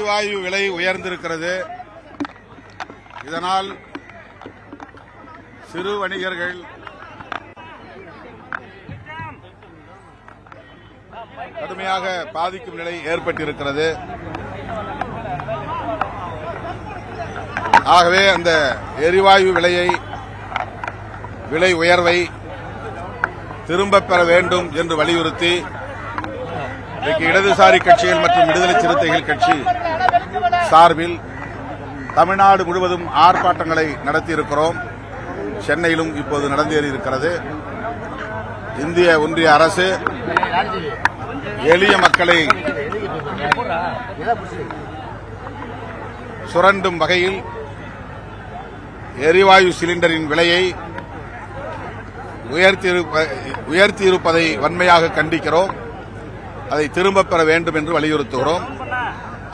எரிவாயு விலை உயர்ந்திருக்கிறது. இதனால் சிறு வணிகர்கள் கடுமையாக பாதிக்கும் நிலை ஏற்பட்டிருக்கிறது. ஆகவே அந்த எரிவாயு விலை உயர்வை திரும்பப் பெற வேண்டும் என்று வலியுறுத்தி இன்றைக்கு இடதுசாரி கட்சிகள் மற்றும் விடுதலை சிறுத்தைகள் கட்சி சார்பில் தமிழ்நாடு முழுவதும் ஆர்ப்பாட்டங்களை நடத்தியிருக்கிறோம். சென்னையிலும் இப்போது நடந்தேறியிருக்கிறது. இந்திய ஒன்றிய அரசு எளிய மக்களை சுரண்டும் வகையில் எரிவாயு சிலிண்டரின் விலையை உயர்த்தியிருப்பதை வன்மையாக கண்டிக்கிறோம். அதை திரும்பப் பெற வேண்டும் என்று வலியுறுத்துகிறோம்.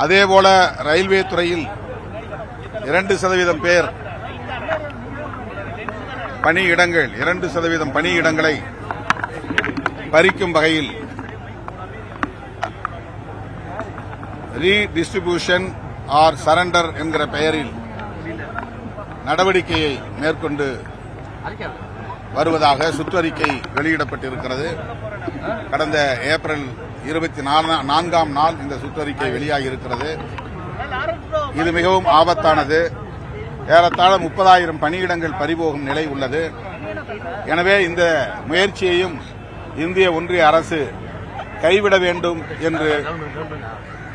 அதேபோல ரயில்வே துறையில் 2% பேர் பணியிடங்கள் 2% பணியிடங்களை பறிக்கும் வகையில் ரீடிஸ்ட்ரிபியூஷன் ஆர் சரண்டர் என்கிற பெயரில் நடவடிக்கையை மேற்கொண்டு வருவதாக சுற்றறிக்கை வெளியிடப்பட்டிருக்கிறது. கடந்த ஏப்ரல் 24ஆம் நாள் இந்த சுற்றறிக்கை வெளியாகியிருக்கிறது. இது மிகவும் ஆபத்தானது. ஏறத்தாழ 30,000 பணியிடங்கள் பறிபோகும் நிலை உள்ளது. எனவே இந்த முயற்சியையும் இந்திய ஒன்றிய அரசு கைவிட வேண்டும் என்று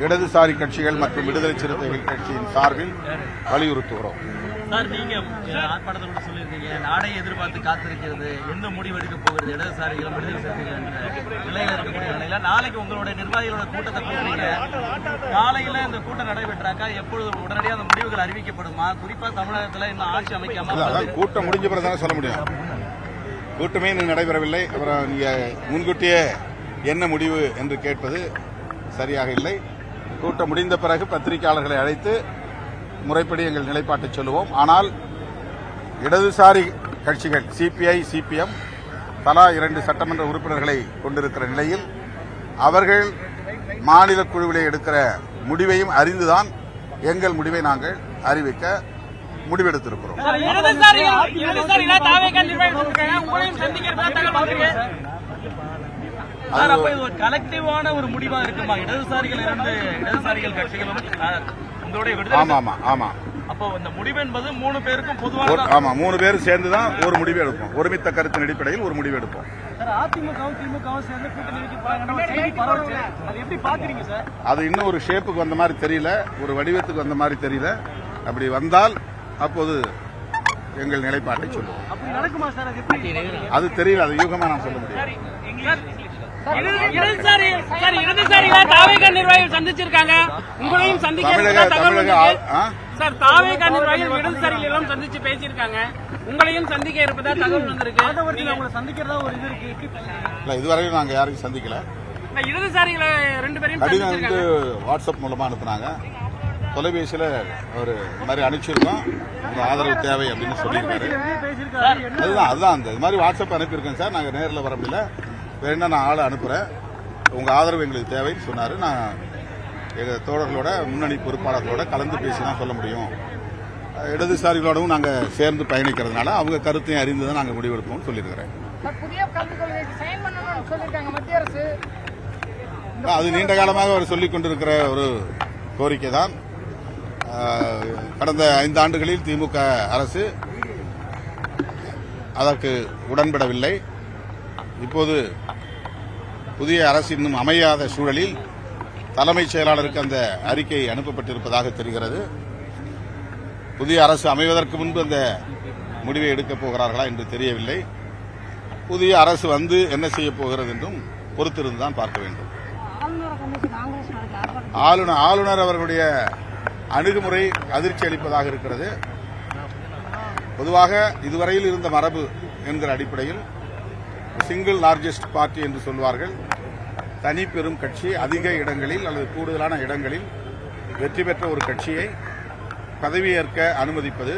இடதுசாரி கட்சிகள் மற்றும் விடுதலை சிறுத்தைகள் கட்சியின் சார்பில் வலியுறுத்துகிறோம். சார், நீங்க ஆர்ப்பாட்டத்தோடு சொல்லியிருக்கீங்க, நாடை எதிர்பார்த்து காத்திருக்கிறது, எந்த முடிவு எடுக்க போகிறது இடதுசாரிகளும் விடுதலை சிறுத்தைகள் என்ற நிலையில இருக்கக்கூடிய நிலையில நாளைக்கு உங்களுடைய நிர்வாகிகளோட கூட்டத்தை கூட்டுறீங்க. காலையில இந்த கூட்டம் நடைபெற்றாக்கா எப்பொழுது உடனடியாக அந்த முடிவுகள் அறிவிக்கப்படுமா? குறிப்பா தமிழகத்தில் இன்னும் ஆட்சி அமைக்காம கூட்டம் முடிஞ்ச பிறகு சொல்ல முடியும். கூட்டமே இன்னும் நடைபெறவில்லை. அப்புறம் நீங்க முன்கூட்டியே என்ன முடிவு என்று கேட்பது சரியாக இல்லை. கூட்டம் முடிந்த பிறகு பத்திரிகையாளர்களை அழைத்து முறைப்படி எங்கள் நிலைப்பாட்டை சொல்லுவோம். ஆனால் இடதுசாரி கட்சிகள் சிபிஐ, சிபிஎம் தலா 2 சட்டமன்ற உறுப்பினர்களை கொண்டிருக்கிற நிலையில் அவர்கள் மாநில குழுவிலே எடுக்கிற முடிவையும் அறிந்துதான் எங்கள் முடிவை நாங்கள் அறிவிக்க முடிவெடுத்திருக்கிறோம். கலெக்டிவான ஒரு முடிவா இருக்குமா? இடதுசாரிகள் கட்சிகளும் ஆமா. அப்போ இந்த முடிவு என்பது 3 பேருக்கும் பொதுவான. ஆமா, 3 பேரும் சேர்ந்துதான் ஒரு முடிவு எடுப்போம். ஒருமித்த கருத்தின் அடிப்படையில் ஒரு முடிவு எடுப்போம். அது இன்னும் ஒரு ஷேப்புக்கு வந்த மாதிரி தெரியல, ஒரு வடிவத்துக்கு வந்த மாதிரி தெரியல. அப்படி வந்தால் அப்போது எங்கள் நிலைப்பாட்டை சொல்லுவோம். அது தெரியல, அது யூகமா நான் சொல்ல முடியும். நிர்வாகிகள் சந்திச்சிருக்காங்க, உங்களையும் சந்திச்சு பேசியிருக்காங்க, உங்களையும் சந்திக்க இருப்பதா தகவல் வந்திருக்கு. சந்திக்கிறதா ஒரு இது இருக்கு. இதுவரையும் நாங்க யாரையும் சந்திக்கல. இடதுசாரிகளை 2 பேரையும் கடிதம் வந்து வாட்ஸ்அப் மூலமா அனுப்புனாங்க. தொலைபேசியில ஒரு மாதிரி அனுப்பிச்சிருக்கோம், உங்க ஆதரவு தேவை அப்படின்னு சொல்லியிருக்காரு. அதுதான் அந்த மாதிரி வாட்ஸ்அப் அனுப்பியிருக்கேன் சார். நாங்க நேரில் வர முடியல, வேணா நான் ஆளை அனுப்புறேன், உங்க ஆதரவு எங்களுக்கு தேவைன்னு சொன்னாரு. நான் எங்க தோழர்களோட முன்னணி பொறுப்பாளர்களோட கலந்து பேசி தான் சொல்ல முடியும். இடதுசாரிகளோடவும் நாங்க சேர்ந்து பயணிக்கிறதுனால அவங்க கருத்தையும் அறிந்து தான் நாங்க முடிவெடுப்போம்னு சொல்லியிருக்கிறேன். அது நீண்ட காலமாக அவர் சொல்லிக் கொண்டிருக்கிற ஒரு கோரிக்கை தான். கடந்த 5 ஆண்டுகளில் திமுக அரசு அதற்கு உடன்படவில்லை. இப்போது புதிய அரசு இன்னும் அமையாத சூழலில் தலைமைச் செயலாளருக்கு அந்த அறிக்கை அனுப்பப்பட்டிருப்பதாக தெரிகிறது. புதிய அரசு அமைவதற்கு முன்பு அந்த முடிவை எடுக்கப் போகிறார்களா என்று தெரியவில்லை. புதிய அரசு வந்து என்ன செய்ய போகிறது என்றும் பொறுத்திருந்துதான் பார்க்க வேண்டும். ஆளுநர் அவர்களுடைய அணுகுமுறை அதிர்ச்சி அளிப்பதாக இருக்கிறது. பொதுவாக இதுவரையில் இருந்த மரபு என்கிற அடிப்படையில் சிங்கிள் லார்ஜஸ்ட் பார்ட்டி என்று சொல்வார்கள். தனி பெரும் கட்சி அதிக இடங்களில் அல்லது கூடுதலான இடங்களில் வெற்றி பெற்ற ஒரு கட்சியை பதவியேற்க அனுமதிப்பது,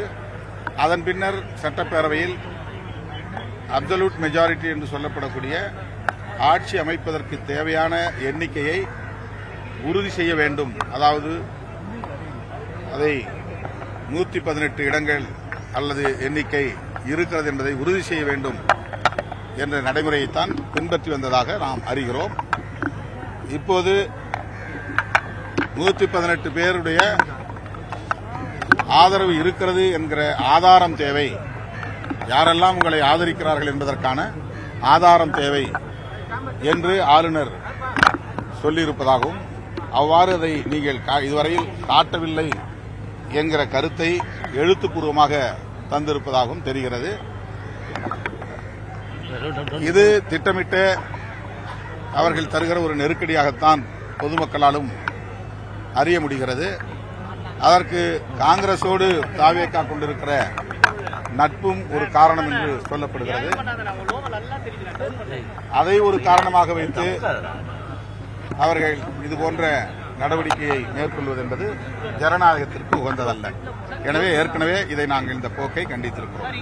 அதன் பின்னர் சட்டப்பேரவையில் அப்சல்யூட் மெஜாரிட்டி என்று சொல்லப்படக்கூடிய ஆட்சி அமைப்பதற்கு தேவையான எண்ணிக்கையை உறுதி செய்ய வேண்டும். அதாவது அதை 118 இடங்கள் அல்லது எண்ணிக்கை இருக்கிறது என்பதை உறுதி செய்ய வேண்டும் என்ற நடைமுறையைத்தான் பின்பற்றி வந்ததாக நாம் அறிகிறோம். இப்போது 118 பேருடைய ஆதரவு இருக்கிறது என்கிற ஆதாரம் தேவை. யாரெல்லாம் உங்களை ஆதரிக்கிறார்கள் என்பதற்கான ஆதாரம் தேவை என்று ஆளுநர் சொல்லியிருப்பதாகவும், அவ்வாறு அதை நீங்கள் இதுவரையில் காட்டவில்லை என்கிற கருத்தை எழுத்துப்பூர்வமாக தந்திருப்பதாகவும் தெரிகிறது. இது திட்டமிட்ட அவர்கள் தருகிற ஒரு நெருக்கடியாகத்தான் பொதுமக்களாலும் அறிய முடிகிறது. அதற்கு காங்கிரசோடு தாவேகா கொண்டிருக்கிற நட்பும் ஒரு காரணம் என்று சொல்லப்படுகிறது. அதை ஒரு காரணமாக வைத்து அவர்கள் இதுபோன்ற நடவடிக்கையை மேற்கொள்வது என்பது ஜனநாயகத்திற்கு உகந்ததல்ல. எனவே ஏற்கனவே இதை நாங்கள் இந்த போக்கை கண்டித்திருக்கிறோம்.